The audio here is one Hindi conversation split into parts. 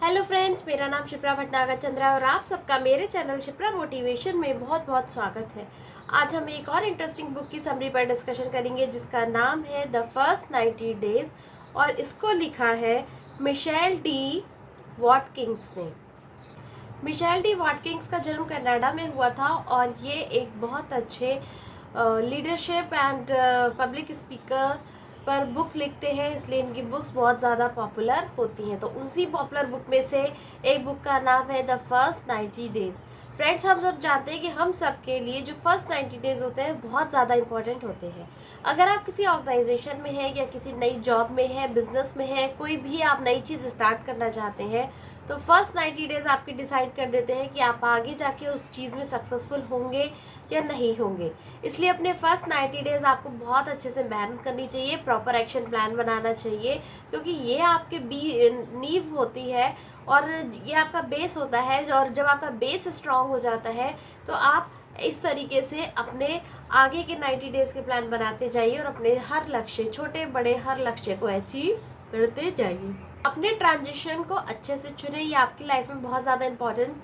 हेलो फ्रेंड्स, मेरा नाम शिप्रा भटनागर चंद्रा और आप सबका मेरे चैनल शिप्रा मोटिवेशन में बहुत बहुत स्वागत है। आज हम एक और इंटरेस्टिंग बुक की समरी पर डिस्कशन करेंगे जिसका नाम है द फर्स्ट 90 डेज और इसको लिखा है मिशेल डी वॉटकिंस ने। मिशेल डी वॉटकिंस का जन्म कनाडा में हुआ था और ये एक बहुत अच्छे लीडरशिप एंड पब्लिक स्पीकर पर बुक लिखते हैं, इसलिए इनकी बुक्स बहुत ज़्यादा पॉपुलर होती हैं। तो उसी पॉपुलर बुक में से एक बुक का नाम है द फर्स्ट 90 डेज। फ्रेंड्स, हम सब जानते हैं कि हम सब के लिए जो फर्स्ट 90 डेज होते हैं बहुत ज़्यादा इंपॉर्टेंट होते हैं। अगर आप किसी ऑर्गेनाइजेशन में हैं या किसी नई जॉब में है, बिजनेस में है, कोई भी आप नई चीज़ स्टार्ट करना चाहते हैं तो फर्स्ट 90 डेज आपके डिसाइड कर देते हैं कि आप आगे जाके उस चीज़ में सक्सेसफुल होंगे या नहीं होंगे। इसलिए अपने फर्स्ट 90 डेज आपको बहुत अच्छे से मेहनत करनी चाहिए, प्रॉपर एक्शन प्लान बनाना चाहिए, क्योंकि ये आपके नींव होती है और ये आपका बेस होता है। और जब आपका बेस स्ट्रांग हो जाता है तो आप इस तरीके से अपने आगे के 90 डेज के प्लान बनाते जाइए और अपने हर लक्ष्य, छोटे बड़े हर लक्ष्य को अचीव करते जाइए। अपने ट्रांजिशन को अच्छे से चुने, ये आपकी लाइफ में बहुत ज़्यादा इम्पोर्टेंट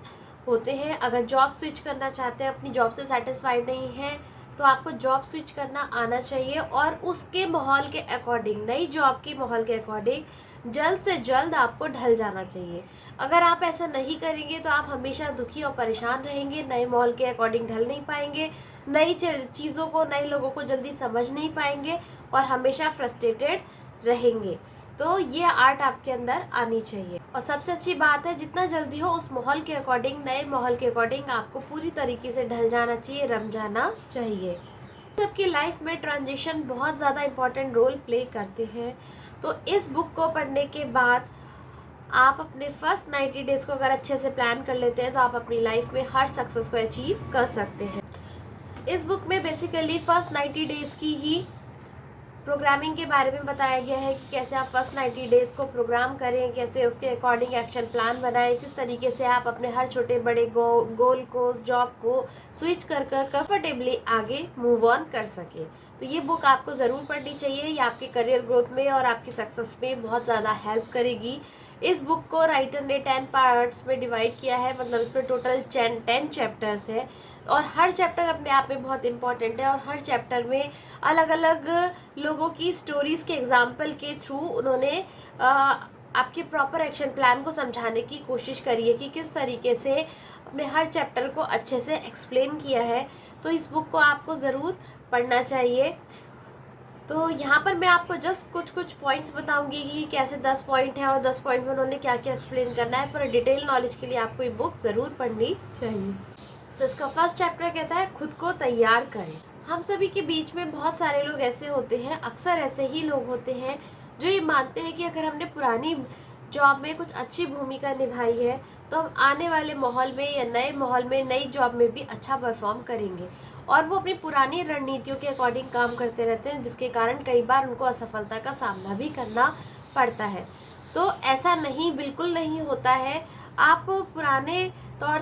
होते हैं। अगर जॉब स्विच करना चाहते हैं, अपनी जॉब से सेटिस्फाइड नहीं हैं, तो आपको जॉब स्विच करना आना चाहिए और उसके माहौल के अकॉर्डिंग, नई जॉब के माहौल के अकॉर्डिंग जल्द से जल्द आपको ढल जाना चाहिए। अगर आप ऐसा नहीं करेंगे तो आप हमेशा दुखी और परेशान रहेंगे, नए माहौल के अकॉर्डिंग ढल नहीं पाएंगे, नई चीज़ों को, नए लोगों को जल्दी समझ नहीं पाएंगे और हमेशा फ्रस्ट्रेटेड रहेंगे। तो ये आर्ट आपके अंदर आनी चाहिए। और सबसे अच्छी बात है, जितना जल्दी हो उस माहौल के अकॉर्डिंग, नए माहौल के अकॉर्डिंग आपको पूरी तरीके से ढल जाना चाहिए, रम जाना चाहिए। सबकी लाइफ में ट्रांजिशन बहुत ज़्यादा इम्पोर्टेंट रोल प्ले करते हैं। तो इस बुक को पढ़ने के बाद आप अपने फर्स्ट 90 डेज को अगर अच्छे से प्लान कर लेते हैं तो आप अपनी लाइफ में हर सक्सेस को अचीव कर सकते हैं। इस बुक में बेसिकली फर्स्ट 90 डेज की ही प्रोग्रामिंग के बारे में बताया गया है कि कैसे आप फर्स्ट 90 डेज को प्रोग्राम करें, कैसे उसके अकॉर्डिंग एक्शन प्लान बनाएं, किस तरीके से आप अपने हर छोटे बड़े गोल को, जॉब को स्विच कर कंफर्टेबली आगे मूव ऑन कर सके। तो ये बुक आपको ज़रूर पढ़नी चाहिए, ये आपके करियर ग्रोथ में और आपकी सक्सेस में बहुत ज़्यादा हेल्प करेगी। इस बुक को राइटर ने 10 पार्ट्स में डिवाइड किया है, मतलब इसमें टोटल 10 चैप्टर्स है और हर चैप्टर अपने आप में बहुत इम्पॉर्टेंट है और हर चैप्टर में अलग अलग लोगों की स्टोरीज़ के एग्जाम्पल के थ्रू उन्होंने आपके प्रॉपर एक्शन प्लान को समझाने की कोशिश करी है कि किस तरीके से अपने हर चैप्टर को अच्छे से एक्सप्लेन किया है। तो इस बुक को आपको ज़रूर पढ़ना चाहिए। तो यहाँ पर मैं आपको जस्ट कुछ पॉइंट्स बताऊंगी कि कैसे 10 पॉइंट हैं और 10 पॉइंट में उन्होंने क्या क्या एक्सप्लेन करना है, पर डिटेल नॉलेज के लिए आपको ये बुक ज़रूर पढ़नी चाहिए। तो इसका फर्स्ट चैप्टर कहता है खुद को तैयार करें। हम सभी के बीच में बहुत सारे लोग ऐसे होते हैं, अक्सर ऐसे ही लोग होते हैं जो ये मानते हैं कि अगर हमने पुरानी जॉब में कुछ अच्छी भूमिका निभाई है तो हम आने वाले माहौल में या नए माहौल में, नई जॉब में भी अच्छा परफॉर्म करेंगे, और वो अपनी पुरानी रणनीतियों के अकॉर्डिंग काम करते रहते हैं, जिसके कारण कई बार उनको असफलता का सामना भी करना पड़ता है। तो ऐसा नहीं, बिल्कुल नहीं होता है। आप पुराने तौर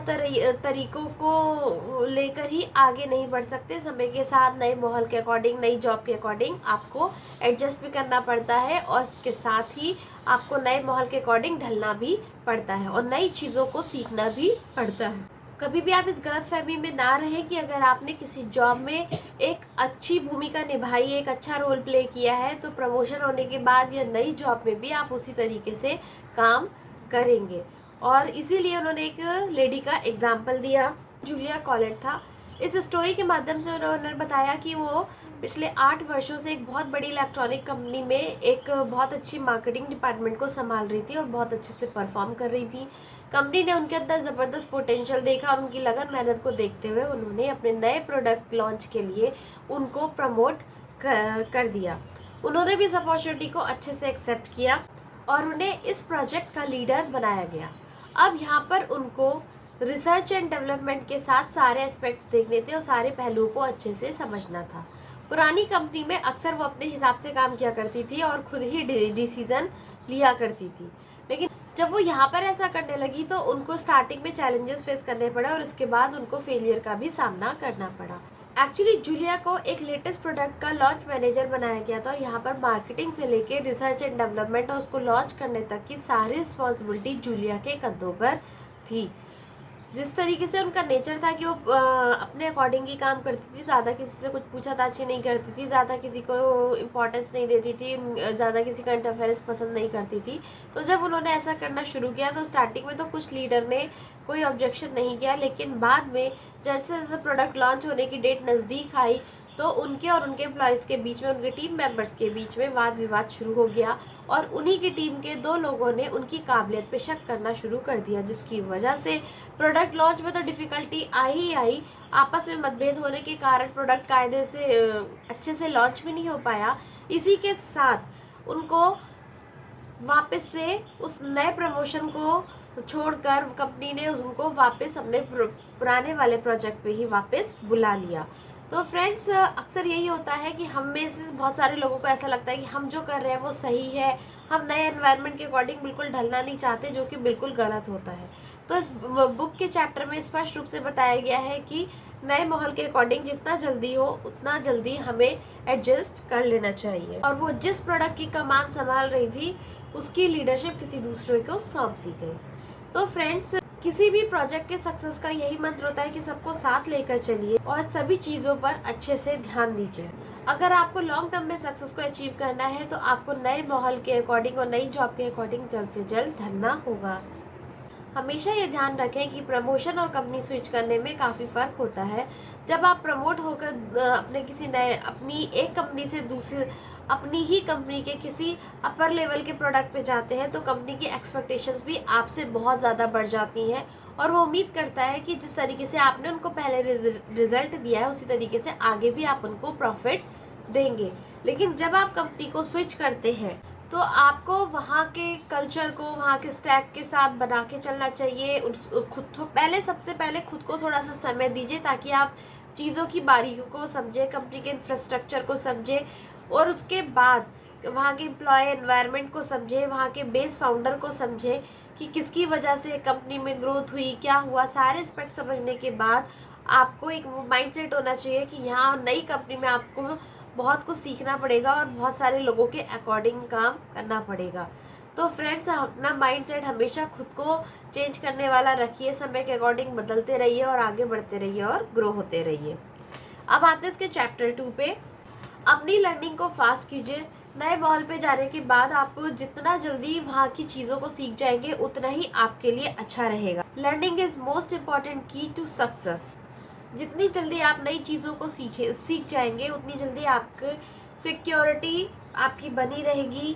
तरीकों को लेकर ही आगे नहीं बढ़ सकते। समय के साथ नए माहौल के अकॉर्डिंग, नई जॉब के अकॉर्डिंग आपको एडजस्ट भी करना पड़ता है और इसके साथ ही आपको नए माहौल के अकॉर्डिंग ढलना भी पड़ता है और नई चीज़ों को सीखना भी पड़ता है। कभी भी आप इस गलतफहमी में ना रहें कि अगर आपने किसी जॉब में एक अच्छी भूमिका निभाई है, एक अच्छा रोल प्ले किया है, तो प्रमोशन होने के बाद या नई जॉब में भी आप उसी तरीके से काम करेंगे। और इसीलिए उन्होंने एक लेडी का एग्जाम्पल दिया, जूलिया कॉलेट था। इस स्टोरी के माध्यम से उन्होंने बताया कि वो पिछले 8 वर्षों से एक बहुत बड़ी इलेक्ट्रॉनिक कंपनी में एक बहुत अच्छी मार्केटिंग डिपार्टमेंट को संभाल रही थी और बहुत अच्छे से परफॉर्म कर रही थी। कंपनी ने उनके अंदर ज़बरदस्त पोटेंशियल देखा और उनकी लगन मेहनत को देखते हुए उन्होंने अपने नए प्रोडक्ट लॉन्च के लिए उनको प्रमोट कर दिया। उन्होंने भी इस अपॉर्चुनिटी को अच्छे से एक्सेप्ट किया और उन्हें इस प्रोजेक्ट का लीडर बनाया गया। अब यहाँ पर उनको रिसर्च एंड डेवलपमेंट के साथ सारे एस्पेक्ट्स देखने थे और सारे पहलुओं को अच्छे से समझना था। पुरानी कंपनी में अक्सर वो अपने हिसाब से काम किया करती थी और खुद ही डिसीजन लिया करती थी, लेकिन जब वो यहाँ पर ऐसा करने लगी तो उनको स्टार्टिंग में चैलेंजेस फेस करने पड़े और उसके बाद उनको फेलियर का भी सामना करना पड़ा। एक्चुअली जूलिया को एक लेटेस्ट प्रोडक्ट का लॉन्च मैनेजर बनाया गया था और यहाँ पर मार्केटिंग से लेके रिसर्च एंड डेवलपमेंट और उसको लॉन्च करने तक की सारी रिस्पॉन्सिबिलिटी जूलिया के कंधों पर थी। जिस तरीके से उनका नेचर था कि वो अपने अकॉर्डिंग ही काम करती थी, ज़्यादा किसी से कुछ पूछा-ताछी नहीं करती थी, ज़्यादा किसी को इम्पोर्टेंस नहीं देती थी, ज़्यादा किसी का इंटरफेरेंस पसंद नहीं करती थी। तो जब उन्होंने ऐसा करना शुरू किया तो स्टार्टिंग में तो कुछ लीडर ने कोई ऑब्जेक्शन नहीं किया, लेकिन बाद में जैसे-जैसे प्रोडक्ट लॉन्च होने की डेट नज़दीक आई तो उनके और उनके एम्प्लॉयज़ के बीच में, उनके टीम मेंबर्स के बीच में वाद विवाद शुरू हो गया और उन्हीं की टीम के 2 लोगों ने उनकी काबिलियत पे शक करना शुरू कर दिया, जिसकी वजह से प्रोडक्ट लॉन्च में तो डिफ़िकल्टी आई ही आई। आपस में मतभेद होने के कारण प्रोडक्ट कायदे से अच्छे से लॉन्च भी नहीं हो पाया। इसी के साथ उनको वापस से उस नए प्रमोशन को छोड़कर कंपनी ने उनको वापस अपने पुराने वाले प्रोजेक्ट पे ही वापस बुला लिया। तो फ्रेंड्स, अक्सर यही होता है कि हम में से बहुत सारे लोगों को ऐसा लगता है कि हम जो कर रहे हैं वो सही है, हम नए एनवायरनमेंट के अकॉर्डिंग बिल्कुल ढलना नहीं चाहते, जो कि बिल्कुल गलत होता है। तो इस बुक के चैप्टर में स्पष्ट रूप से बताया गया है कि नए माहौल के अकॉर्डिंग जितना जल्दी हो उतना जल्दी हमें एडजस्ट कर लेना चाहिए। और वो जिस प्रोडक्ट की कमान संभाल रही थी उसकी लीडरशिप किसी दूसरे को सौंप दी गई। तो फ्रेंड्स, किसी भी प्रोजेक्ट के सक्सेस का यही मंत्र होता है कि सबको साथ लेकर चलिए और सभी चीज़ों पर अच्छे से ध्यान दीजिए। अगर आपको लॉन्ग टर्म में सक्सेस को अचीव करना है तो आपको नए माहौल के अकॉर्डिंग और नई जॉब के अकॉर्डिंग जल्द से जल्द ढलना होगा। हमेशा ये ध्यान रखें कि प्रमोशन और कंपनी स्विच करने में काफ़ी फ़र्क होता है। जब आप प्रमोट होकर अपने किसी नए अपनी एक कंपनी से दूसरी अपनी ही कंपनी के किसी अपर लेवल के प्रोडक्ट पे जाते हैं तो कंपनी की एक्सपेक्टेशंस भी आपसे बहुत ज़्यादा बढ़ जाती हैं और वो उम्मीद करता है कि जिस तरीके से आपने उनको पहले रिजल्ट दिया है उसी तरीके से आगे भी आप उनको प्रॉफिट देंगे। लेकिन जब आप कंपनी को स्विच करते हैं तो आपको वहाँ के कल्चर को, वहाँ के स्टैक के साथ बना के चलना चाहिए। सबसे पहले खुद को थोड़ा सा समय दीजिए ताकि आप चीज़ों की बारीकियों को समझें, कंपनी के इंफ्रास्ट्रक्चर को समझें और उसके बाद वहाँ के एम्प्लॉय एनवायरनमेंट को समझें, वहाँ के बेस फाउंडर को समझें कि किसकी वजह से कंपनी में ग्रोथ हुई, क्या हुआ। सारे एस्पेक्ट समझने के बाद आपको एक वो माइंडसेट होना चाहिए कि यहाँ नई कंपनी में आपको बहुत कुछ सीखना पड़ेगा और बहुत सारे लोगों के अकॉर्डिंग काम करना पड़ेगा। तो फ्रेंड्स, अपना माइंडसेट हमेशा खुद को चेंज करने वाला रखिए, समय के अकॉर्डिंग बदलते रहिए और आगे बढ़ते रहिए और ग्रो होते रहिए। अब आते हैं इसके चैप्टर 2 पे। अपनी लर्निंग को फास्ट कीजिए। नए माहौल पे जाने के बाद आप जितना जल्दी वहाँ की चीज़ों को सीख जाएंगे उतना ही आपके लिए अच्छा रहेगा। लर्निंग इज मोस्ट इम्पॉर्टेंट की टू सक्सेस। जितनी जल्दी आप नई चीज़ों को सीख जाएंगे उतनी जल्दी आपकी सिक्योरिटी आपकी बनी रहेगी,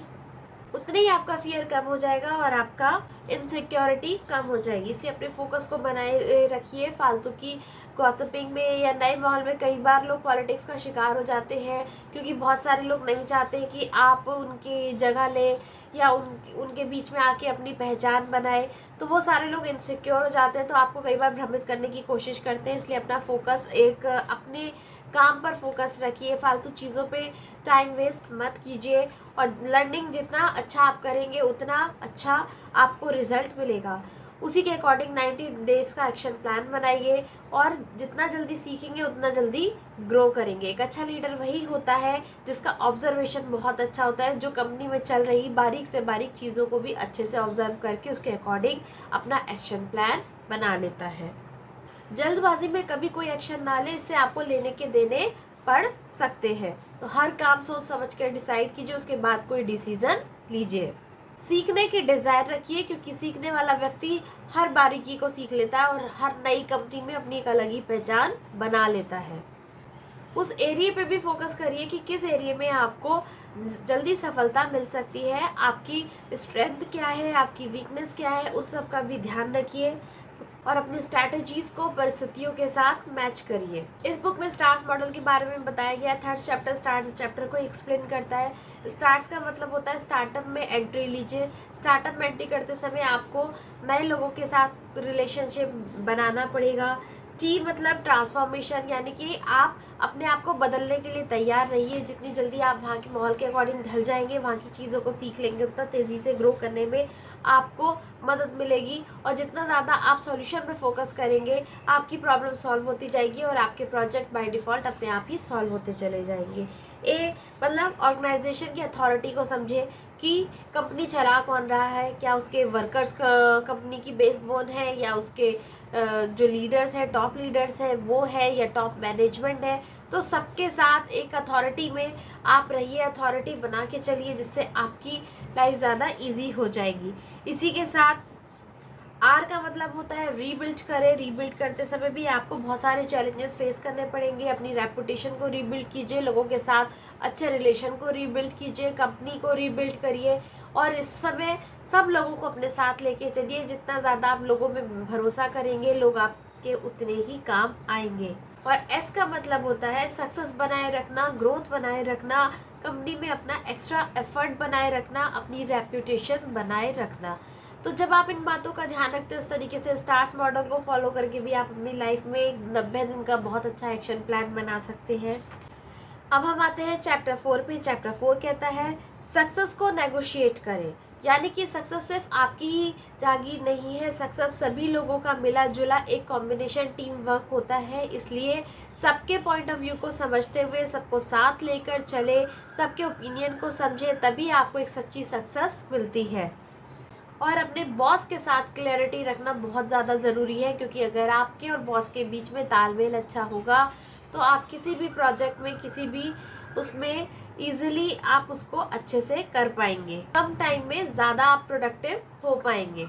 उतने ही आपका फियर कम हो जाएगा और आपका इनसिक्योरिटी कम हो जाएगी। इसलिए अपने फोकस को बनाए रखिए। फालतू की गॉसिपिंग में या नए माहौल में कई बार लोग पॉलिटिक्स का शिकार हो जाते हैं क्योंकि बहुत सारे लोग नहीं चाहते कि आप उनकी जगह लें या उनके बीच में आके अपनी पहचान बनाए। तो वो सारे लोग इनसिक्योर हो जाते हैं तो आपको कई बार भ्रमित करने की कोशिश करते हैं। इसलिए अपना फोकस अपने काम पर फोकस रखिए, फालतू चीज़ों पे टाइम वेस्ट मत कीजिए और लर्निंग जितना अच्छा आप करेंगे उतना अच्छा आपको रिजल्ट मिलेगा। उसी के अकॉर्डिंग 90 डेज का एक्शन प्लान बनाइए और जितना जल्दी सीखेंगे उतना जल्दी ग्रो करेंगे। एक अच्छा लीडर वही होता है जिसका ऑब्जर्वेशन बहुत अच्छा होता है, जो कंपनी में चल रही बारीक से बारीक चीज़ों को भी अच्छे से ऑब्जर्व करके उसके अकॉर्डिंग अपना एक्शन प्लान बना लेता है। जल्दबाजी में कभी कोई एक्शन ना ले, इससे आपको लेने के देने पड़ सकते हैं। तो हर काम सोच समझ कर डिसाइड कीजिए, उसके बाद कोई डिसीजन लीजिए। सीखने की डिज़ायर रखिए क्योंकि सीखने वाला व्यक्ति हर बारीकी को सीख लेता है और हर नई कंपनी में अपनी एक अलग ही पहचान बना लेता है। उस एरिया पे भी फोकस करिए कि किस एरिया में आपको जल्दी सफलता मिल सकती है, आपकी स्ट्रेंथ क्या है, आपकी वीकनेस क्या है, उन सब का भी ध्यान रखिए और अपनी स्ट्रैटेजीज को परिस्थितियों के साथ मैच करिए। इस बुक में स्टार्स मॉडल के बारे में बताया गया। थर्ड चैप्टर स्टार्स चैप्टर को एक्सप्लेन करता है। स्टार्स का मतलब होता है स्टार्टअप में एंट्री लीजिए। स्टार्टअप में एंट्री करते समय आपको नए लोगों के साथ रिलेशनशिप बनाना पड़ेगा। टी मतलब ट्रांसफॉर्मेशन, यानी कि आप अपने आप को बदलने के लिए तैयार रहिए। जितनी जल्दी आप वहाँ के माहौल के अकॉर्डिंग ढल जाएंगे, वहाँ की चीज़ों को सीख लेंगे, उतना तेज़ी से ग्रो करने में आपको मदद मिलेगी। और जितना ज़्यादा आप सॉल्यूशन पे फोकस करेंगे, आपकी प्रॉब्लम सॉल्व होती जाएगी और आपके प्रोजेक्ट बाय डिफ़ॉल्ट अपने आप ही सॉल्व होते चले जाएंगे। मतलब ऑर्गेनाइजेशन की अथॉरिटी को समझे कि कंपनी चला कौन रहा है, क्या उसके वर्कर्स कंपनी की बेसबोन है, या उसके जो लीडर्स हैं, टॉप लीडर्स हैं वो है, या टॉप मैनेजमेंट है। तो सबके साथ एक अथॉरिटी में आप रहिए, अथॉरिटी बना के चलिए, जिससे आपकी लाइफ ज़्यादा इजी हो जाएगी। इसी के साथ आर का मतलब होता है रीबिल्ड करें। रीबिल्ड करते समय भी आपको बहुत सारे चैलेंजेस फेस करने पड़ेंगे। अपनी रेपुटेशन को रीबिल्ड कीजिए, लोगों के साथ अच्छे रिलेशन को रीबिल्ड कीजिए, कंपनी को रीबिल्ड करिए, और इस समय सब लोगों को अपने साथ लेके चलिए। जितना ज़्यादा आप लोगों में भरोसा करेंगे, लोग आपके उतने ही काम आएंगे। और एस का मतलब होता है सक्सेस बनाए रखना, ग्रोथ बनाए रखना, कंपनी में अपना एक्स्ट्रा एफर्ट बनाए रखना, अपनी रेपुटेशन बनाए रखना। तो जब आप इन बातों का ध्यान रखते हैं, उस तरीके से स्टार्स मॉडल को फॉलो करके भी आप अपनी लाइफ में 90 दिन का बहुत अच्छा एक्शन प्लान बना सकते हैं। अब हम आते हैं चैप्टर 4 पे। चैप्टर 4 कहता है सक्सेस को नेगोशिएट करें। यानी कि सक्सेस सिर्फ आपकी ही जागीर नहीं है, सक्सेस सभी लोगों का मिला जुला एक कॉम्बिनेशन टीम वर्क होता है। इसलिए सबके पॉइंट ऑफ व्यू को समझते हुए, सबको साथ लेकर चले, सबके ओपिनियन को समझे, तभी आपको एक सच्ची सक्सेस मिलती है। और अपने बॉस के साथ क्लैरिटी रखना बहुत ज़्यादा ज़रूरी है, क्योंकि अगर आपके और बॉस के बीच में तालमेल अच्छा होगा तो आप किसी भी प्रोजेक्ट में, किसी भी उसमें इजीली आप उसको अच्छे से कर पाएंगे, कम टाइम में ज़्यादा आप प्रोडक्टिव हो पाएंगे।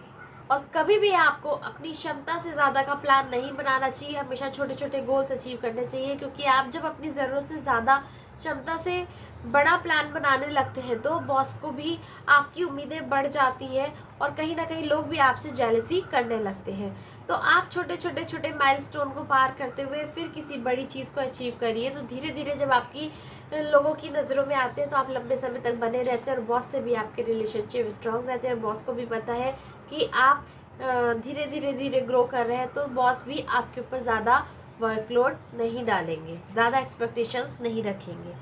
और कभी भी आपको अपनी क्षमता से ज़्यादा का प्लान नहीं बनाना चाहिए, हमेशा छोटे छोटे गोल्स अचीव करने चाहिए। क्योंकि आप जब अपनी ज़रूरत से ज़्यादा क्षमता से बड़ा प्लान बनाने लगते हैं तो बॉस को भी आपकी उम्मीदें बढ़ जाती हैं, और कहीं ना कहीं लोग भी आपसे जेलसी करने लगते हैं। तो आप छोटे माइलस्टोन को पार करते हुए फिर किसी बड़ी चीज़ को अचीव करिए। तो धीरे धीरे जब आपकी लोगों की नज़रों में आते हैं तो आप लंबे समय तक बने रहते हैं, और बॉस से भी आपके रिलेशनशिप स्ट्रांग रहते हैं। और बॉस को भी पता है कि आप धीरे धीरे ग्रो कर रहे हैं, तो बॉस भी आपके ऊपर ज़्यादा वर्कलोड नहीं डालेंगे, ज़्यादा एक्सपेक्टेशंस नहीं रखेंगे।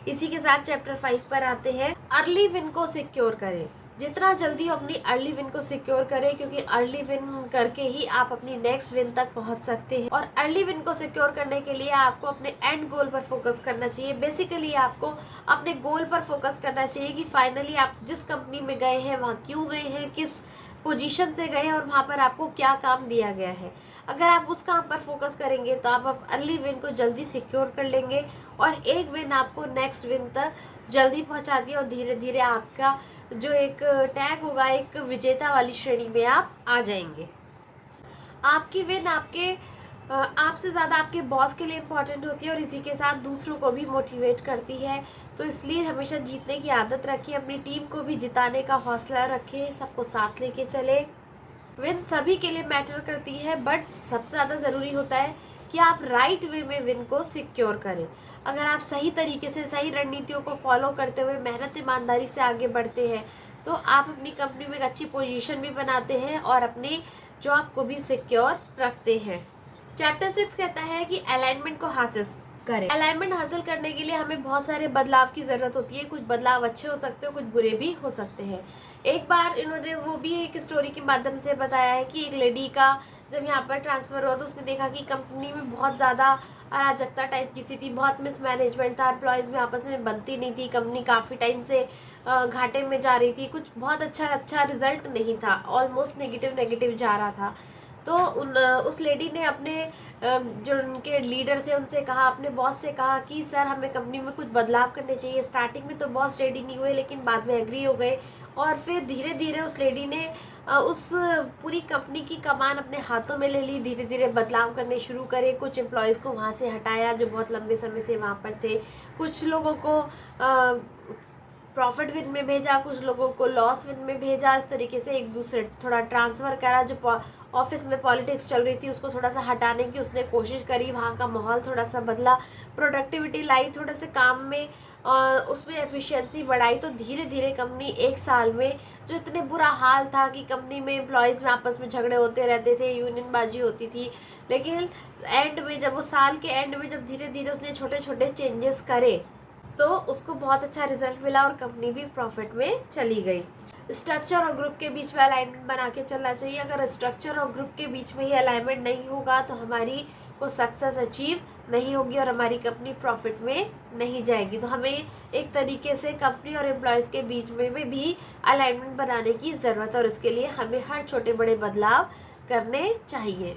इसी के साथ चैप्टर 5 पर आते हैं। अर्ली विन को सिक्योर करें। जितना जल्दी अपनी अर्ली विन को सिक्योर करें, क्योंकि अर्ली विन करके ही आप अपनी नेक्स्ट विन तक पहुंच सकते हैं। और अर्ली विन को सिक्योर करने के लिए आपको अपने एंड गोल पर फोकस करना चाहिए। बेसिकली आपको अपने गोल पर फोकस करना चाहिए कि फाइनली आप जिस कंपनी में गए हैं वहाँ क्यों गए हैं, किस पोजीशन से गए हैं, और वहाँ पर आपको क्या काम दिया गया है। अगर आप उस काम पर फोकस करेंगे तो आप अर्ली विन को जल्दी सिक्योर कर लेंगे, और एक विन आपको नेक्स्ट विन तक जल्दी पहुंचा दिया, और धीरे धीरे आपका जो एक टैग होगा, एक विजेता वाली श्रेणी में आप आ जाएंगे। आपकी विन आपसे ज़्यादा आपके बॉस के लिए इम्पोर्टेंट होती है, और इसी के साथ दूसरों को भी मोटिवेट करती है। तो इसलिए हमेशा जीतने की आदत रखिए, अपनी टीम को भी जिताने का हौसला रखें, सबको साथ लेके चले। विन सभी के लिए मैटर करती है, बट सबसे ज़्यादा ज़रूरी होता है कि आप राइट वे में विन को सिक्योर करें। अगर आप सही तरीके से, सही रणनीतियों को फॉलो करते हुए मेहनत ईमानदारी से आगे बढ़ते हैं तो आप अपनी कंपनी में एक अच्छी पोजीशन भी बनाते हैं और अपनी जॉब को भी सिक्योर रखते हैं। चैप्टर 6 कहता है कि अलाइनमेंट को हासिल करें। अलाइनमेंट हासिल करने के लिए हमें बहुत सारे बदलाव की ज़रूरत होती है। कुछ बदलाव अच्छे हो सकते हैं, कुछ बुरे भी हो सकते हैं। एक बार इन्होंने वो भी एक स्टोरी के माध्यम से बताया है कि एक लेडी का जब यहाँ पर ट्रांसफ़र हुआ तो उसने देखा कि कंपनी में बहुत ज़्यादा अराजकता टाइप की सी थी, बहुत मिसमैनेजमेंट था, एम्प्लॉयज़ में आपस में बनती नहीं थी, कंपनी काफ़ी टाइम से घाटे में जा रही थी, कुछ बहुत अच्छा रिजल्ट नहीं था, ऑलमोस्ट नेगेटिव जा रहा था। तो उस लेडी ने अपने जो उनके लीडर थे उनसे कहा, अपने बॉस से कहा कि सर हमें कंपनी में कुछ बदलाव करने चाहिए। स्टार्टिंग में तो बॉस रेडी नहीं हुए, लेकिन बाद में एग्री हो गए, और फिर धीरे धीरे उस लेडी ने उस पूरी कंपनी की कमान अपने हाथों में ले ली, धीरे धीरे बदलाव करने शुरू करे। कुछ एम्प्लॉयज़ को वहाँ से हटाया जो बहुत लंबे समय से वहाँ पर थे, कुछ लोगों को प्रॉफिट विन में भेजा, कुछ लोगों को लॉस विन में भेजा। इस तरीके से एक दूसरे थोड़ा ट्रांसफ़र करा। जो ऑफिस में पॉलिटिक्स चल रही थी उसको थोड़ा सा हटाने की उसने कोशिश करी, वहाँ का माहौल थोड़ा सा बदला, प्रोडक्टिविटी लाई थोड़े से काम में, उसमें एफिशिएंसी बढ़ाई। तो धीरे धीरे कंपनी 1 साल में, जो इतने बुरा हाल था कि कंपनी में एम्प्लॉयज़ में आपस में झगड़े होते रहते थे, यूनियनबाजी होती थी, लेकिन एंड में जब वो साल के एंड में जब धीरे धीरे उसने छोटे छोटे चेंजेस करे तो उसको बहुत अच्छा रिजल्ट मिला और कंपनी भी प्रॉफिट में चली गई। स्ट्रक्चर और ग्रुप के बीच में अलाइनमेंट बना के चलना चाहिए। अगर स्ट्रक्चर और ग्रुप के बीच में ही अलाइनमेंट नहीं होगा तो हमारी को सक्सेस अचीव नहीं होगी और हमारी कंपनी प्रॉफिट में नहीं जाएगी। तो हमें एक तरीके से कंपनी और एम्प्लॉयज़ के बीच में भी अलाइनमेंट बनाने की ज़रूरत है और इसके लिए हमें हर छोटे बड़े बदलाव करने चाहिए।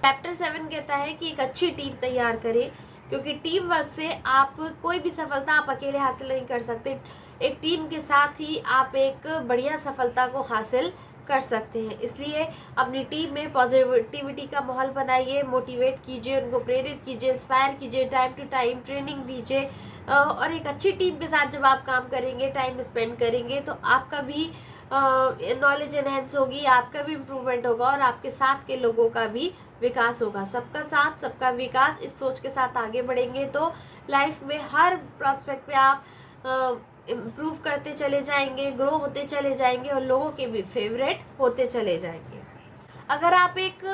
चैप्टर 7 कहता है कि एक अच्छी टीम तैयार करें, क्योंकि टीम वर्क से आप कोई भी सफलता आप अकेले हासिल नहीं कर सकते। एक टीम के साथ ही आप एक बढ़िया सफलता को हासिल कर सकते हैं। इसलिए अपनी टीम में पॉजिटिविटी का माहौल बनाइए, मोटिवेट कीजिए, उनको प्रेरित कीजिए, इंस्पायर कीजिए, टाइम टू टाइम ट्रेनिंग दीजिए। और एक अच्छी टीम के साथ जब आप काम करेंगे, टाइम स्पेंड करेंगे, तो आपका भी नॉलेज एनहेंस होगी, आपका भी इम्प्रूवमेंट होगा और आपके साथ के लोगों का भी विकास होगा। सबका साथ सबका विकास, इस सोच के साथ आगे बढ़ेंगे तो लाइफ में हर प्रोस्पेक्ट पे आप इम्प्रूव करते चले जाएंगे, ग्रो होते चले जाएंगे और लोगों के भी फेवरेट होते चले जाएंगे। अगर आप एक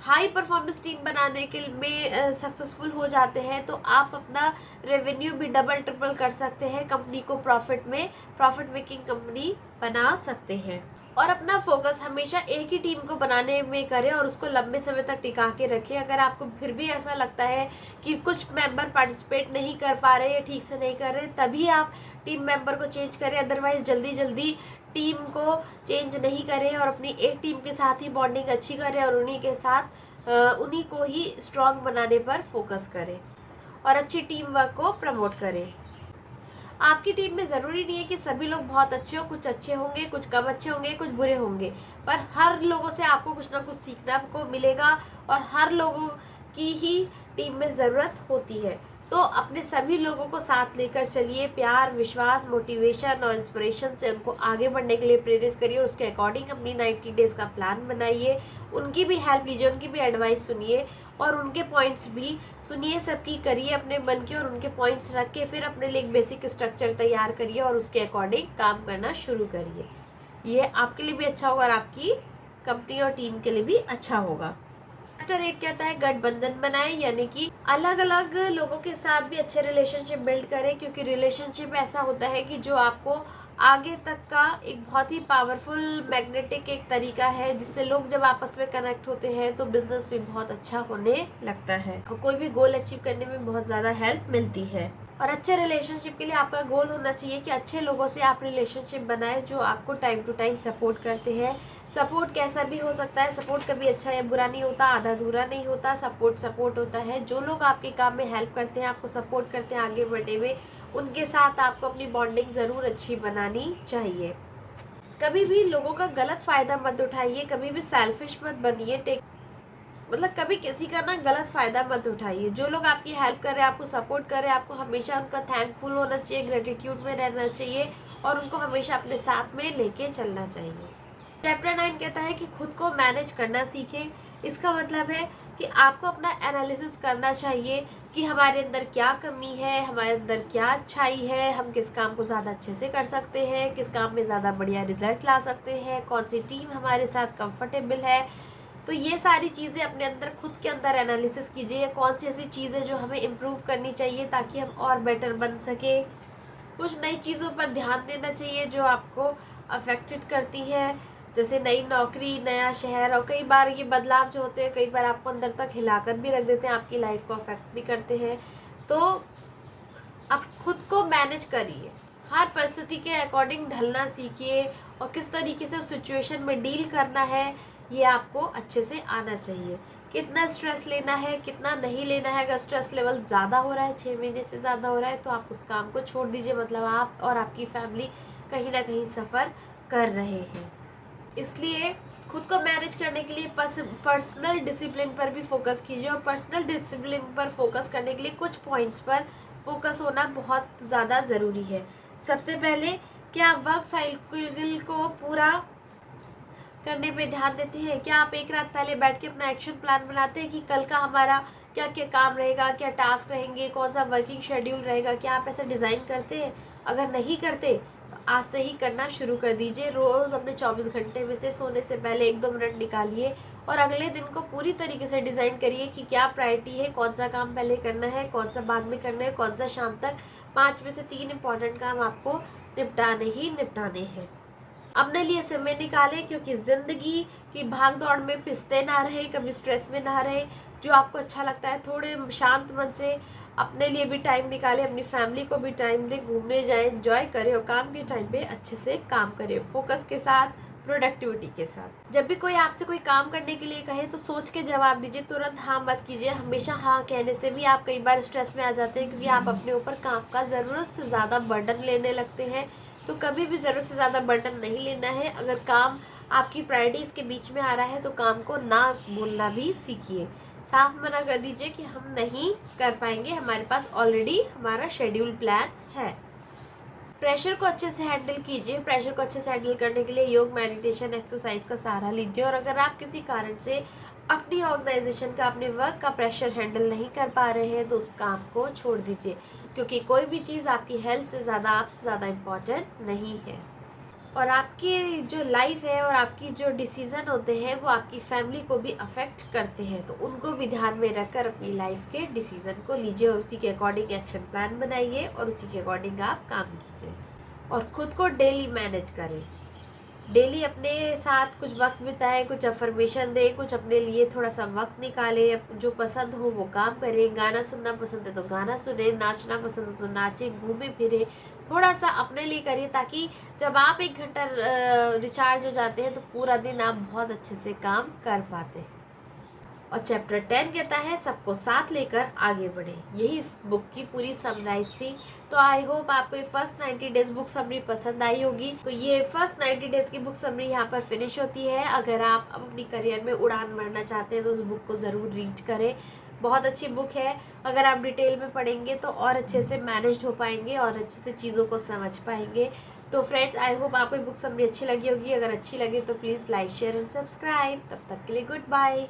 हाई परफॉर्मेंस टीम बनाने के में सक्सेसफुल हो जाते हैं तो आप अपना रेवेन्यू भी डबल ट्रिपल कर सकते हैं, कंपनी को प्रॉफिट मेकिंग कंपनी बना सकते हैं। और अपना फोकस हमेशा एक ही टीम को बनाने में करें और उसको लंबे समय तक टिका के रखें। अगर आपको फिर भी ऐसा लगता है कि कुछ मेंबर पार्टिसिपेट नहीं कर पा रहे या ठीक से नहीं कर रहे, तभी आप टीम मेंबर को चेंज करें। अदरवाइज जल्दी टीम को चेंज नहीं करें और अपनी एक टीम के साथ ही बॉन्डिंग अच्छी करें और उन्हीं को ही स्ट्रॉन्ग बनाने पर फोकस करें और अच्छी टीम वर्क को प्रमोट करें। आपकी टीम में ज़रूरी नहीं है कि सभी लोग बहुत अच्छे हो, कुछ अच्छे होंगे, कुछ कम अच्छे होंगे, कुछ बुरे होंगे, पर हर लोगों से आपको कुछ ना कुछ सीखना को मिलेगा और हर लोगों की ही टीम में ज़रूरत होती है। तो अपने सभी लोगों को साथ लेकर चलिए, प्यार, विश्वास, मोटिवेशन और इंस्पिरेशन से उनको आगे बढ़ने के लिए प्रेरित करिए और उसके अकॉर्डिंग अपनी 90 डेज़ का प्लान बनाइए। उनकी भी हेल्प लीजिए, उनकी भी एडवाइस सुनिए और उनके पॉइंट्स भी सुनिए, सबकी करिए अपने मन के और उनके पॉइंट्स रख के फिर अपने लिए एक बेसिक स्ट्रक्चर तैयार करिए और उसके अकॉर्डिंग काम करना शुरू करिए। ये आपके लिए भी अच्छा होगा और आपकी कंपनी और टीम के लिए भी अच्छा होगा। चैप्टर 8 कहता है गठबंधन बनाएं, यानी कि अलग अलग लोगों के साथ भी अच्छे रिलेशनशिप बिल्ड करें, क्योंकि रिलेशनशिप ऐसा होता है कि जो आपको आगे तक का एक बहुत ही पावरफुल मैग्नेटिक एक तरीका है, जिससे लोग जब आपस में कनेक्ट होते हैं तो बिजनेस भी बहुत अच्छा होने लगता है और कोई भी गोल अचीव करने में बहुत ज़्यादा हेल्प मिलती है। और अच्छे रिलेशनशिप के लिए आपका गोल होना चाहिए कि अच्छे लोगों से आप रिलेशनशिप बनाएं जो आपको टाइम टू टाइम सपोर्ट करते हैं। सपोर्ट कैसा भी हो सकता है, सपोर्ट कभी अच्छा या बुरा नहीं होता, आधा अधूरा नहीं होता, सपोर्ट होता है। जो लोग आपके काम में हेल्प करते हैं, आपको सपोर्ट करते हैं आगे बढ़ने में, उनके साथ आपको अपनी बॉन्डिंग ज़रूर अच्छी बनानी चाहिए। कभी भी लोगों का गलत फ़ायदा मत उठाइए, कभी भी सेल्फिश मत बनिए, कभी किसी का ना गलत फ़ायदा मत उठाइए। जो लोग आपकी हेल्प कर रहे हैं, आपको सपोर्ट कर रहे हैं, आपको हमेशा उनका थैंकफुल होना चाहिए, ग्रेटिट्यूड में रहना चाहिए और उनको हमेशा अपने साथ में लेके चलना चाहिए। चैप्टर 9 कहता है कि खुद को मैनेज करना सीखें। इसका मतलब है कि आपको अपना एनालिसिस करना चाहिए कि हमारे अंदर क्या कमी है, हमारे अंदर क्या अच्छाई है, हम किस काम को ज़्यादा अच्छे से कर सकते हैं, किस काम में ज़्यादा बढ़िया रिजल्ट ला सकते हैं, कौन सी टीम हमारे साथ कंफर्टेबल है। तो ये सारी चीज़ें अपने अंदर खुद के अंदर एनालिसिस कीजिए, कौन सी ऐसी चीज़ें जो हमें इम्प्रूव करनी चाहिए ताकि हम और बेटर बन सके। कुछ नई चीज़ों पर ध्यान देना चाहिए जो आपको अफेक्टेड करती है, जैसे नई नौकरी, नया शहर, और कई बार ये बदलाव जो होते हैं कई बार आपको अंदर तक हिलाकर भी रख देते हैं, आपकी लाइफ को अफेक्ट भी करते हैं। तो आप खुद को मैनेज करिए, हर परिस्थिति के अकॉर्डिंग ढलना सीखिए और किस तरीके से उस सिचुएशन में डील करना है ये आपको अच्छे से आना चाहिए। कितना स्ट्रेस लेना है, कितना नहीं लेना है। अगर स्ट्रेस लेवल ज़्यादा हो रहा है, 6 महीने से ज़्यादा हो रहा है, तो आप उस काम को छोड़ दीजिए। मतलब आप और आपकी फैमिली कहीं ना कहीं सफ़र कर रहे हैं। इसलिए खुद को मैनेज करने के लिए पर्सनल डिसिप्लिन पर भी फोकस कीजिए और पर्सनल डिसिप्लिन पर फोकस करने के लिए कुछ पॉइंट्स पर फोकस होना बहुत ज़्यादा ज़रूरी है। सबसे पहले कि आप वर्क साइकिल को पूरा करने पे ध्यान देते हैं। क्या आप एक रात पहले बैठ के अपना एक्शन प्लान बनाते हैं कि कल का हमारा क्या क्या काम रहेगा, क्या टास्क रहेंगे, कौन सा वर्किंग शेड्यूल रहेगा? क्या आप ऐसे डिज़ाइन करते हैं? अगर नहीं करते तो आज से ही करना शुरू कर दीजिए। रोज़ अपने 24 घंटे में से सोने से पहले 1-2 मिनट निकालिए और अगले दिन को पूरी तरीके से डिज़ाइन करिए कि क्या प्रायोरिटी है, कौन सा काम पहले करना है, कौन सा बाद में करना है, कौन सा शाम तक 5 में से 3 इम्पॉर्टेंट काम आपको निपटाने ही निपटाने हैं। अपने लिए समय निकालें, क्योंकि ज़िंदगी की भाग दौड़ में पिसते ना रहें, कभी स्ट्रेस में ना रहें। जो आपको अच्छा लगता है थोड़े शांत मन से अपने लिए भी टाइम निकालें, अपनी फैमिली को भी टाइम दें, घूमने जाएं, एंजॉय करें और काम के टाइम पे अच्छे से काम करें, फोकस के साथ, प्रोडक्टिविटी के साथ। जब भी कोई आपसे कोई काम करने के लिए कहे तो सोच के जवाब दीजिए, तुरंत हाँ मत कीजिए। हमेशा हाँ कहने से भी आप कई बार स्ट्रेस में आ जाते हैं, क्योंकि आप अपने ऊपर काम का ज़रूरत से ज़्यादा बर्डन लेने लगते हैं। तो कभी भी ज़रूरत से ज़्यादा बर्डन नहीं लेना है। अगर काम आपकी प्रायोरिटीज़ के बीच में आ रहा है तो काम को ना बोलना भी सीखिए। साफ मना कर दीजिए कि हम नहीं कर पाएंगे, हमारे पास ऑलरेडी हमारा शेड्यूल प्लान है। प्रेशर को अच्छे से हैंडल कीजिए। प्रेशर को अच्छे से हैंडल करने के लिए योग, मेडिटेशन, एक्सरसाइज का सहारा लीजिए। और अगर आप किसी कारण से अपनी ऑर्गेनाइजेशन का, अपने वर्क का प्रेशर हैंडल नहीं कर पा रहे हैं तो उस काम को छोड़ दीजिए, क्योंकि कोई भी चीज़ आपकी हेल्थ से ज़्यादा, आपसे ज़्यादा इम्पॉर्टेंट नहीं है। और आपकी जो लाइफ है और आपकी जो डिसीज़न होते हैं वो आपकी फैमिली को भी अफेक्ट करते हैं, तो उनको भी ध्यान में रखकर अपनी लाइफ के डिसीज़न को लीजिए और उसी के अकॉर्डिंग एक्शन प्लान बनाइए और उसी के अकॉर्डिंग आप काम कीजिए। और ख़ुद को डेली मैनेज करें। डेली अपने साथ कुछ वक्त बिताएं, कुछ अफर्मेशन दें, कुछ अपने लिए थोड़ा सा वक्त निकालें। जो पसंद हो वो काम करें। गाना सुनना पसंद है तो गाना सुने, नाचना पसंद है तो नाचें, घूमें फिरें, थोड़ा सा अपने लिए करिए, ताकि जब आप 1 घंटा रिचार्ज हो जाते हैं तो पूरा दिन आप बहुत अच्छे से काम कर पाते हैं। और चैप्टर 10 कहता है सबको साथ लेकर आगे बढ़े। यही इस बुक की पूरी समराइज थी। तो आई होप आपको ये फर्स्ट 90 डेज बुक समरी पसंद आई होगी। तो ये फर्स्ट 90 डेज की बुक समरी यहाँ पर फिनिश होती है। अगर आप अपनी करियर में उड़ान मारना चाहते हैं तो उस बुक को ज़रूर रीड करें। बहुत अच्छी बुक है। अगर आप डिटेल में पढ़ेंगे तो और अच्छे से मैनेज हो पाएंगे और अच्छे से चीज़ों को समझ पाएंगे। तो फ्रेंड्स, आई होप आपको ये बुक समरी अच्छी लगी होगी। अगर अच्छी लगे तो please like, share and subscribe. तब तक के लिए गुड बाय।